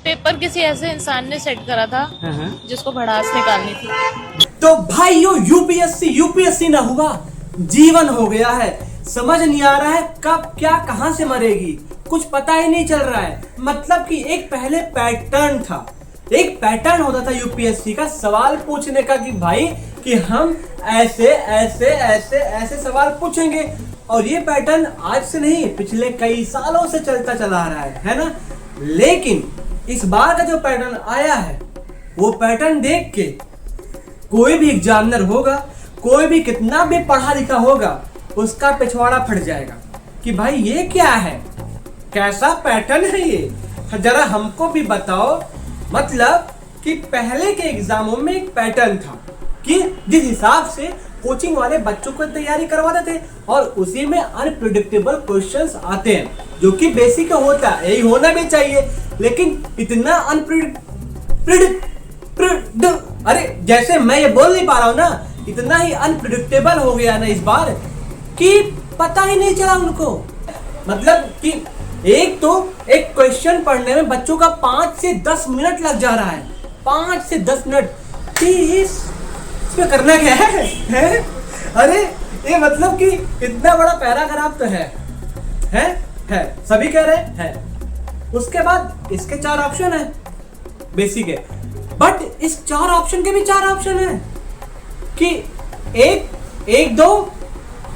Paper किसी ऐसे इंसान ने सेट करा था जिसको भड़ास निकालनी थी। तो भाइयों यूपीएससी यूपीएससी ना हुआ, जीवन हो गया है। समझ नहीं आ रहा है कब क्या कहां से मरेगी, कुछ पता ही नहीं चल रहा है। मतलब कि एक पहले पैटर्न था, एक पैटर्न होता था यूपीएससी का सवाल पूछने का कि भाई कि हम ऐसे ऐसे ऐसे ऐसे सवाल पूछेंगे। और ये पैटर्न आज से नहीं, पिछले कई सालों से चलता चला आ रहा है ना। लेकिन इस बार का जो पैटर्न आया है वो पैटर्न देख के कोई भी एग्जामिनर होगा, कोई भी कितना भी पढ़ा लिखा होगा, उसका पिछवाड़ा फट जाएगा कि भाई ये क्या है, कैसा पैटर्न है ये, जरा हमको भी बताओ। मतलब कि पहले के एग्जामों में एक पैटर्न था कि जिस हिसाब से कोचिंग वाले बच्चों को तैयारी करवाते थे और उसी में अनप्रिडिक्टेबल क्वेश्चंस आते हैं, जो कि बेसिक होता है, यही होना भी चाहिए। लेकिन इतना अरे जैसे मैं ये बोल नहीं पा रहा हूं ना, इतना ही अनप्रिडिक्टेबल हो गया ना इस बार कि पता ही नहीं चला उनको। मतलब कि एक क्वेश्चन पढ़ने में बच्चों का 5 से 10 मिनट लग जा रहा है, 5 से 10 मिनट। इसमें करना क्या है? अरे ये मतलब कि इतना बड़ा पैराग्राफ तो है सभी कह रहे हैं। उसके बाद इसके 4 ऑप्शन है, बेसिक है, बट इस 4 ऑप्शन के भी 4 ऑप्शन है कि एक दो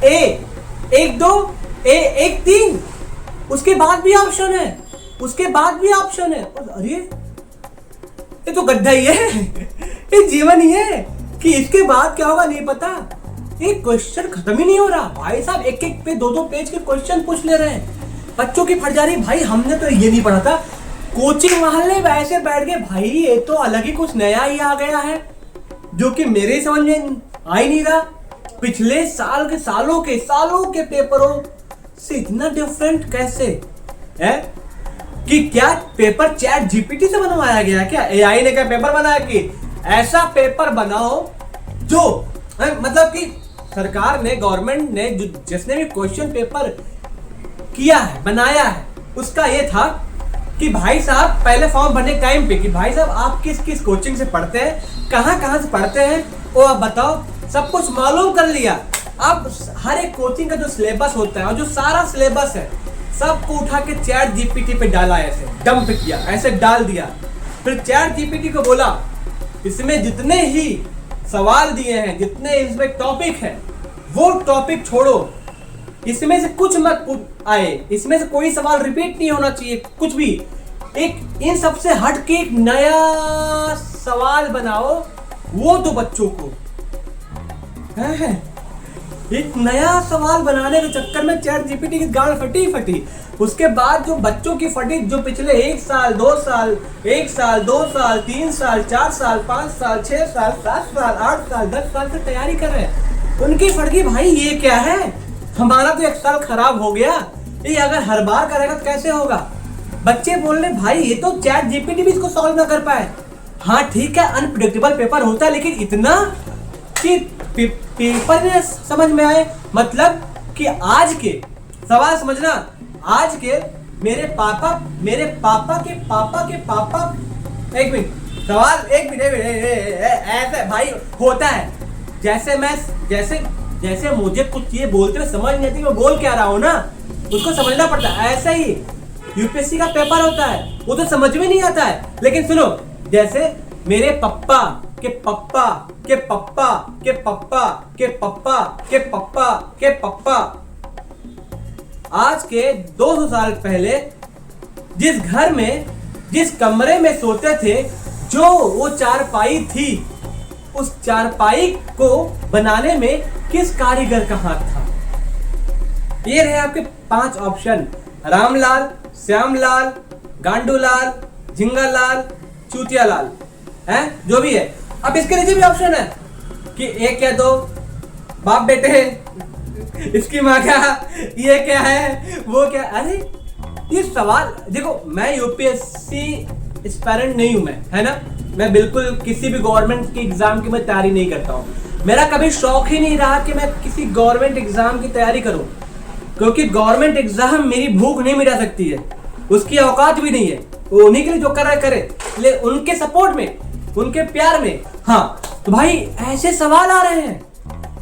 ए 1 3, उसके बाद भी ऑप्शन है, उसके बाद भी ऑप्शन है। अरे ये तो गड्ढा ही है, ये जीवन ही है कि इसके बाद क्या होगा नहीं पता। एक क्वेश्चन खत्म ही नहीं हो रहा भाई साहब, एक पे 2 पेज के क्वेश्चन पूछ ले रहे हैं, बच्चों की फट जा रही। भाई हमने तो ये नहीं पढ़ा था, कोचिंग वाले वैसे बैठ गए, भाई ये तो अलग ही कुछ नया ही आ गया है जो कि मेरे समझ में आ ही नहीं रहा। पिछले सालों के पेपरों से इतना डिफरेंट कैसे है कि क्या पेपर चैट जीपीटी से बनवाया गया, क्या एआई ने क्या पेपर बनाया कि ऐसा पेपर बनाओ जो मतलब कि सरकार ने, गवर्नमेंट ने जिसने भी क्वेश्चन पेपर किया है, बनाया है, उसका ये था कि भाई साहब पहले फॉर्म भरने टाइम पे कि भाई साहब आप किस किस कोचिंग से पढ़ते हैं, कहां से पढ़ते हैं, वो आप बताओ। सब कुछ मालूम कर लिया। अब हर एक कोचिंग का जो सिलेबस होता है और जो सारा सिलेबस है सबको उठा के चैट जीपीटी पे डाला, ऐसे डंप किया, ऐसे डाल दिया। फिर चैट जीपीटी को बोला इसमें जितने ही सवाल दिए हैं, जितने इसमें टॉपिक है, वो टॉपिक छोड़ो, इसमें से कुछ मत आए, इसमें से कोई सवाल रिपीट नहीं होना चाहिए, कुछ भी। एक इन सब से हट के एक नया सवाल बनाओ, वो तो बच्चों को है। एक नया सवाल बनाने के चक्कर में चैट जीपीटी की गांड फटी। उसके बाद जो बच्चों की फटी, जो पिछले 1 साल 2 साल 1 साल 2 साल 3 साल 4 साल 5 साल 6 साल 7 साल 8 साल 10 साल से तैयारी कर रहे हैं, उनकी फट गई। भाई ये क्या है, हमारा तो 1 साल खराब हो गया, ये अगर हर बार करेगा तो कैसे होगा। बच्चे बोल रहे भाई ये तो चैट जीपीटी भी इसको सॉल्व ना कर पाए। हाँ ठीक है, अनप्रिडिक्टेबल पेपर होता है, लेकिन इतना कि पेपर में समझ में आए। मतलब कि आज के सवाल समझना, आज के मेरे पापा के पापा, एक मिनट सवाल, एक मिनट ऐसे भाई होता है। जैसे मुझे कुछ ये बोलते हुए समझ नहीं आती, मैं बोल क्या रहा हूँ ना, उसको समझना पड़ता है। ऐसे ही यूपीएससी का पेपर होता है, वो तो समझ में नहीं आता है। लेकिन सुनो, जैसे मेरे पप्पा के पप्पा के पप्पा के पप्पा के पप्पा के पप्पा के पप्पा, आज के 200 साल पहले जिस घर में, जिस कमरे में सोते थे, जो वो चारपाई थी, उस चारपाई को बनाने में किस कारीगर का हाथ था। ये रहे आपके 5 ऑप्शन, रामलाल, श्यामलाल, गांडूलाल, झिंगालाल, चूतियालाल, है जो भी है। अब इसके नीचे भी ऑप्शन है कि 1 या 2 बाप बेटे, इसकी माँ क्या, ये क्या है, वो क्या। अरे ये सवाल देखो, मैं यूपीएससी एस्पायरेंट नहीं हूं, मैं है ना, मैं बिल्कुल किसी भी गवर्नमेंट के एग्जाम की मैं तैयारी नहीं करता हूं। मेरा कभी शौक ही नहीं रहा कि मैं किसी गवर्नमेंट एग्जाम की तैयारी करूं, क्योंकि गवर्नमेंट एग्जाम मेरी भूख नहीं मिटा सकती है, उसकी औकात भी नहीं है। वो उन्हीं के लिए जो कर रहा है करे, ले उनके सपोर्ट में, उनके प्यार में। हाँ तो भाई ऐसे सवाल आ रहे हैं,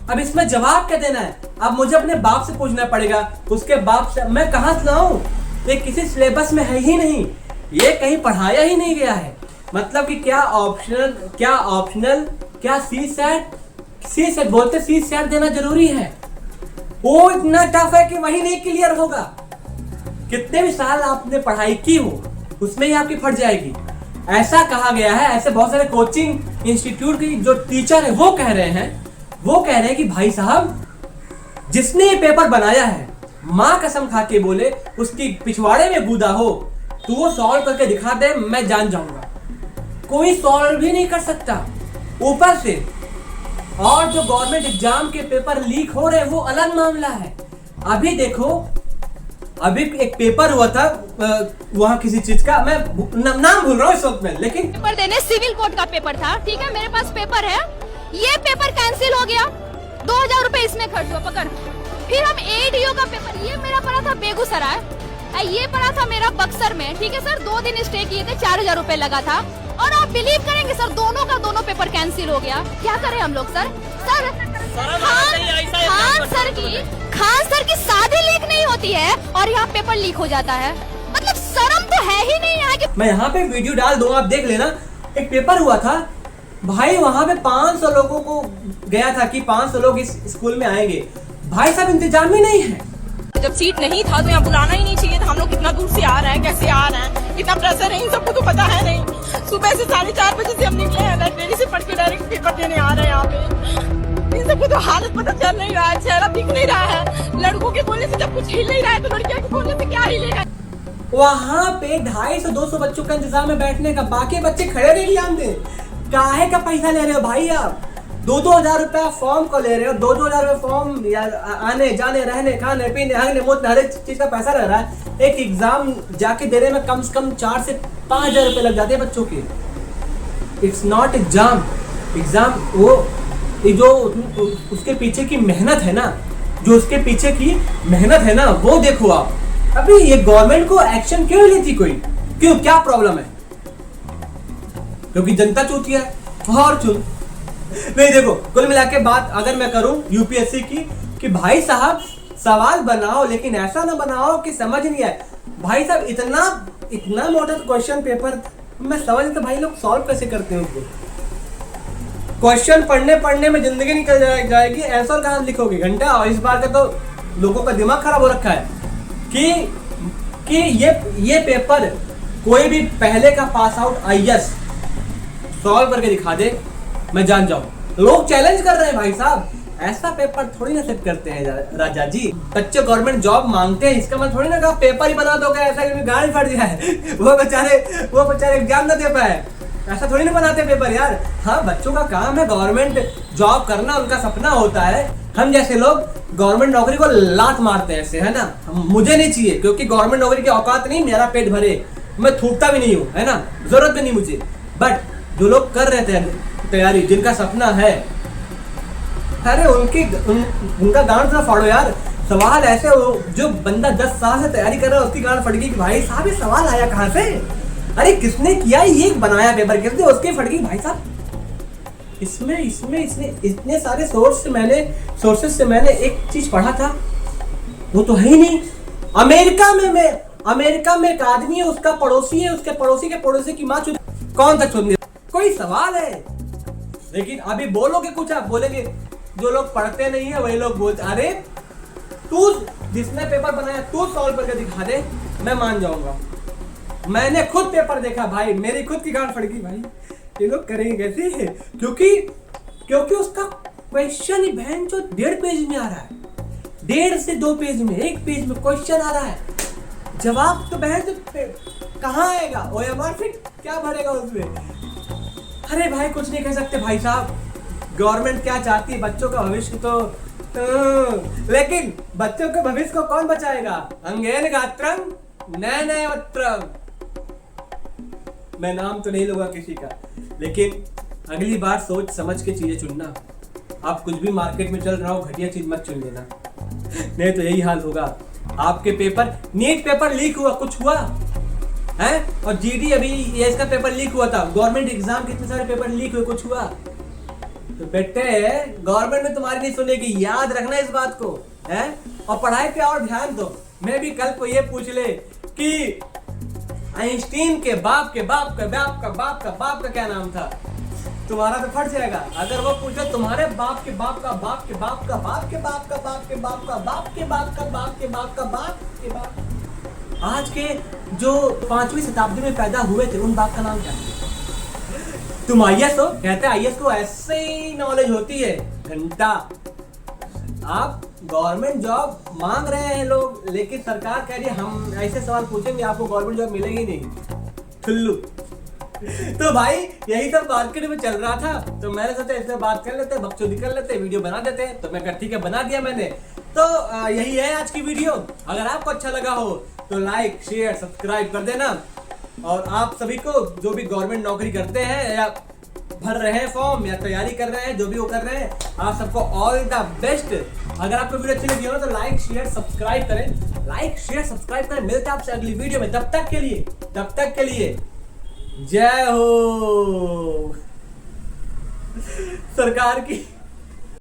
अब इसमें जवाब क्या देना है? अब मुझे अपने बाप से पूछना पड़ेगा, उसके बाप से मैं कहां से लाऊं? ये किसी सिलेबस में है ही नहीं, ये कहीं पढ़ाया ही नहीं गया है। मतलब कि क्या ऑप्शनल, क्या सी सेट बोलते, सी सेट देना जरूरी है। वो इतना टफ है कि वही नहीं क्लियर होगा। कितने भी साल आपने पढ़ाई की हो उसमें ही आपकी फट जाएगी, ऐसा कहा गया है। ऐसे बहुत सारे कोचिंग इंस्टीट्यूट की जो टीचर है वो कह रहे हैं कि भाई साहब जिसने ये पेपर बनाया है, माँ कसम खा के बोले उसकी पिछवाड़े में गूदा हो तो वो सॉल्व करके दिखा दे, मैं जान जाऊंगा। कोई सॉल्व भी नहीं कर सकता ऊपर से। और जो गवर्नमेंट एग्जाम के पेपर लीक हो रहे हैं वो अलग मामला है। अभी देखो, अभी एक पेपर हुआ था वहां किसी चीज का, मैं नाम भूल रहा हूँ इस वक्त में, लेकिन पेपर देने सिविल कोड का पेपर था, ठीक है, मेरे पास पेपर है, ये पेपर कैंसिल हो गया, 2000 रुपए इसमें खर्च हुआ, पकड़। फिर हम एडीओ का पेपर, ये मेरा पड़ा था बेगूसराय, ये पड़ा था मेरा बक्सर में, ठीक है सर, 2 दिन स्टे किए थे, 4000 रुपए लगा था। और आप बिलीव करेंगे सर, दोनों का दोनों पेपर कैंसिल हो गया। क्या करें हम लोग सर? खान सर की शादी लीक नहीं होती है और यहाँ पेपर लीक हो जाता है, मतलब शर्म तो है ही नहीं यहाँ की। मैं यहाँ पे वीडियो डाल दूंगा, आप देख लेना। एक पेपर हुआ था भाई, वहां पे 500 लोगों को गया था कि 500 लोग इस स्कूल में आएंगे। भाई साहब इंतजाम ही नहीं है। जब सीट नहीं था तो यहाँ बुलाना ही नहीं चाहिए था। हम लोग कितना दूर से आ रहे हैं, कैसे आ रहे हैं, कितना प्रेशर है, इन सबको तो पता है नहीं। सुबह से 4:30 बजे से हम निकले हैं, लाइब्रेरी से पढ़ के डायरेक्ट पेपर देने आ रहे हैं यहाँ पे। इन सबको तो हालत पता चल नहीं रहा है, चेहरा दिख नहीं रहा है। लड़कों के बोलने से जब कुछ हिल नहीं रहा है तो लड़कियों के बोलने से क्या हिलेगा? वहां पे 250-200 बच्चों का इंतजाम है बैठने का, बाकी बच्चे खड़े नहीं ध्यान दे। काहे का पैसा ले रहे हो भाई आप? 2-2 हजार रुपया फॉर्म को ले रहे हो, 2-2 हजार रुपया फॉर्म या आने जाने रहने खाने पीने हगने मुतने हर एक चीज का पैसा लग रहा है। एक एग्जाम जाके देने में कम से कम 4 से 5 हजार रुपए लग जाते हैं बच्चों के। इट्स नॉट एग्जाम वो जो उसके पीछे की मेहनत है ना, जो उसके पीछे की मेहनत है ना, वो देखो आप। अभी ये गवर्नमेंट को एक्शन क्यों नहीं लेती कोई? क्यों, क्या प्रॉब्लम है? क्योंकि जनता चूतिया है और चुन नहीं। देखो कुल मिला के बात अगर मैं करूं यूपीएससी की, कि भाई साहब सवाल बनाओ लेकिन ऐसा ना बनाओ कि समझ नहीं आए। भाई साहब इतना मोटा क्वेश्चन पेपर मैं समझ तो भाई लोग सॉल्व कैसे करते हैं उसको? क्वेश्चन पढ़ने में जिंदगी निकल जाएगी, आंसर कहाँ लिखोगे घंटा। और इस बार का तो लोगों का दिमाग खराब हो रखा है कि ये पेपर कोई भी पहले का पास आउट आईएएस सॉल्व करके दिखा दे, मैं जान जाऊं। लोग चैलेंज कर रहे हैं भाई साहब, ऐसा पेपर थोड़ी ना सेट करते हैं राजा जी। बच्चे गवर्नमेंट जॉब मांगते हैं, इसका मतलब थोड़ी ना कहा पेपर ही बना दोगे ऐसा कि गाड़ी फट जाए वो बेचारे एग्जाम ना दे पाए, ऐसा थोड़ी ना बनाते पेपर यार। हाँ बच्चों का काम है गवर्नमेंट जॉब करना, उनका सपना होता है। हम जैसे लोग गवर्नमेंट नौकरी को लात मारते हैं ऐसे, है ना। मुझे नहीं चाहिए क्योंकि गवर्नमेंट नौकरी की औकात नहीं, मेरा पेट भरे, मैं थूकता भी नहीं हूँ, है ना, जरूरत भी नहीं मुझे। बट जो लोग कर रहे थे तैयारी, जिनका सपना है, अरे उनका गांड थोड़ा फाड़ो यार। सवाल ऐसे जो बंदा 10 साल से तैयारी कर रहा है उसकी गांड फट गई कि भाई साहब ये सवाल आया कहाँ से? अरे किसने किया ये बनाया पेपर, किसने, उसकी फट गई भाई साहब। इसमें इतने सारे सोर्सेस से मैंने एक चीज पढ़ा था, वो तो है ही नहीं। अमेरिका में एक आदमी है, उसका पड़ोसी है, उसके पड़ोसी के पड़ोसी की माँ कौन था चुन? कोई सवाल है? लेकिन अभी बोलोगे कुछ, आप बोलेंगे जो लोग पढ़ते नहीं है वही लोग बोलते, अरे तू जिसने पेपर बनाया तू सॉल्व करके दिखा दे, मैं मान जाऊंगा। मैंने खुद पेपर देखा भाई, मेरी खुद की गांड फट गई भाई, ये लोग करेंगे कैसे? क्योंकि उसका क्वेश्चन ही बहन जो 1.5 पेज में आ रहा है, 1.5 से 2 पेज में, 1 पेज में क्वेश्चन आ रहा है, जवाब तो बहन जो कहाँ आएगा? ओएमआर फिट क्या भरेगा उसमें? अरे भाई कुछ नहीं कह सकते भाई साहब। गवर्नमेंट क्या चाहती है? बच्चों का भविष्य तो लेकिन बच्चों के भविष्य को कौन बचाएगा? अंगेन गात्रम नयनयत्रम। मैं नाम तो नहीं लूंगा किसी का, लेकिन अगली बार सोच समझ के चीजें चुनना। आप कुछ भी मार्केट में चल रहा हो घटिया चीज मत चुन लेना, नहीं तो यही हाल होगा। आपके पेपर, नीट पेपर लीक हुआ, कुछ हुआ? है। और जीडी अभी ये इसका पेपर लीक हुआ था, गवर्नमेंट एग्जाम कितने सारे पेपर लीक हुए, कुछ हुआ? तो बेटे गवर्नमेंट में तुम्हारी नहीं सुनेगी, याद रखना इस बात को, है। और पढ़ाई पे और ध्यान दो। मैं भी कल को ये पूछ ले कि आइंस्टीन के बाप के बाप का बाप का बाप का बाप का क्या नाम था, तुम्हारा तो फट जाएगा। अगर वो पूछे तुम्हारे बाप के बाप का बाप के बाप का बाप के बाप का बाप के बाप का बाप के बाप का बाप के बाप का बाप के बाप, आज के जो 5वीं शताब्दी में पैदा हुए थे उन बाप का नाम क्या? तुम आईएएस हो, कहते हैं आईएएस को ऐसे ही नॉलेज होती है, घंटा। आप गवर्नमेंट जॉब मांग रहे हैं लोग, लेकिन सरकार कह रही है हम ऐसे सवाल पूछेंगे आपको गवर्नमेंट जॉब मिलेगी नहीं, ठुल्लू। तो भाई यही सब मार्केट में चल रहा था, तो मैंने सोचा इससे बात कर लेते, बकचोदी कर लेते, वीडियो बना देते। तो मैं कहा ठीक है, बना दिया मैंने। तो यही है आज की वीडियो। अगर आपको अच्छा लगा हो तो लाइक शेयर सब्सक्राइब कर देना। और आप सभी को जो भी गवर्नमेंट नौकरी करते हैं या भर रहे हैं फॉर्म या तैयारी कर रहे हैं, जो भी वो कर रहे हैं, आप सबको ऑल द बेस्ट। अगर आपको वीडियो अच्छी लगी हो तो लाइक शेयर सब्सक्राइब करें, लाइक शेयर सब्सक्राइब करें। मिलते हैं आपसे अगली वीडियो में, तब तक के लिए जय हो। सरकार की